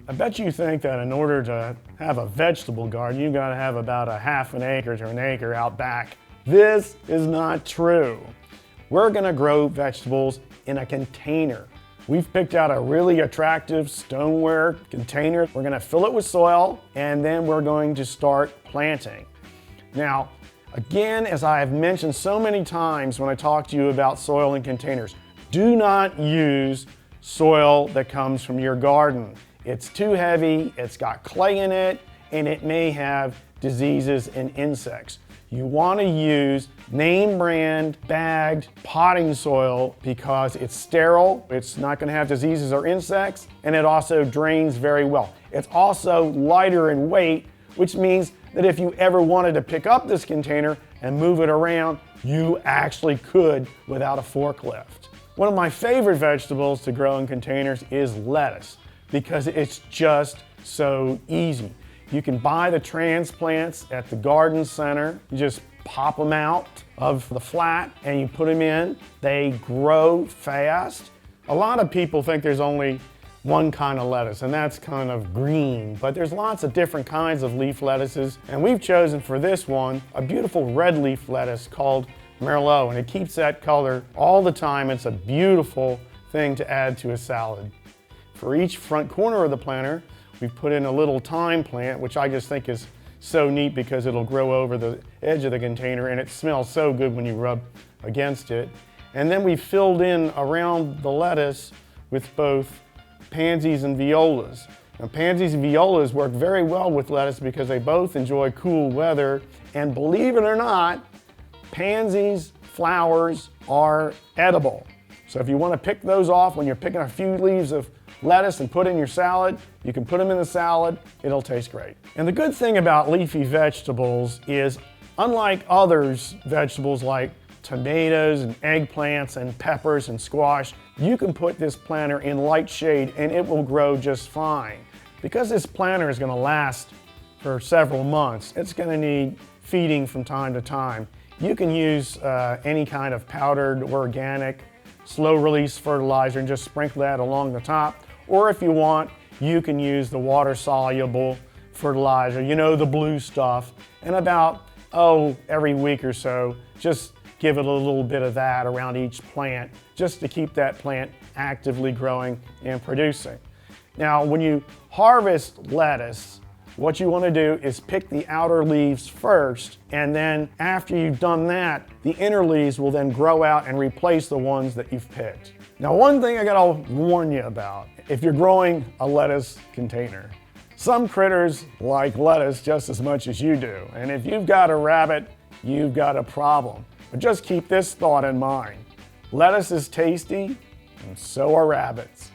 I bet you think that in order to have a vegetable garden, you've got to have about a half an acre to an acre out back. This is not true. We're gonna grow vegetables in a container. We've picked out a really attractive stoneware container. We're gonna fill it with soil, and then we're going to start planting. Now, again, as I have mentioned so many times when I talk to you about soil in containers, do not use soil that comes from your garden. It's too heavy, it's got clay in it, and it may have diseases and insects. You want to use name brand bagged potting soil because it's sterile, it's not going to have diseases or insects, and it also drains very well. It's also lighter in weight, which means that if you ever wanted to pick up this container and move it around, you actually could without a forklift. One of my favorite vegetables to grow in containers is lettuce because it's just so easy. You can buy the transplants at the garden center. You just pop them out of the flat and you put them in. They grow fast. A lot of people think there's only one kind of lettuce, and that's kind of green, but there's lots of different kinds of leaf lettuces, and we've chosen for this one a beautiful red leaf lettuce called Merlot, and it keeps that color all the time. It's a beautiful thing to add to a salad. For each front corner of the planter, we've put in a little thyme plant, which I just think is so neat because it'll grow over the edge of the container and it smells so good when you rub against it. And then we filled in around the lettuce with both pansies and violas. Now, pansies and violas work very well with lettuce because they both enjoy cool weather, and believe it or not, pansies flowers are edible. So if you want to pick those off when you're picking a few leaves of lettuce and put in your salad, you can put them in the salad, it'll taste great. And the good thing about leafy vegetables is, unlike others vegetables like tomatoes and eggplants and peppers and squash, you can put this planter in light shade and it will grow just fine. Because this planter is going to last for several months, it's going to need feeding from time to time. You can use any kind of powdered organic slow release fertilizer and just sprinkle that along the top. Or if you want, you can use the water soluble fertilizer, you know, the blue stuff, and about, every week or so, just give it a little bit of that around each plant just to keep that plant actively growing and producing. Now, when you harvest lettuce, what you want to do is pick the outer leaves first, and then after you've done that, the inner leaves will then grow out and replace the ones that you've picked. Now, one thing I gotta warn you about, if you're growing a lettuce container, some critters like lettuce just as much as you do, and if you've got a rabbit, you've got a problem. But just keep this thought in mind. Lettuce is tasty, and so are rabbits.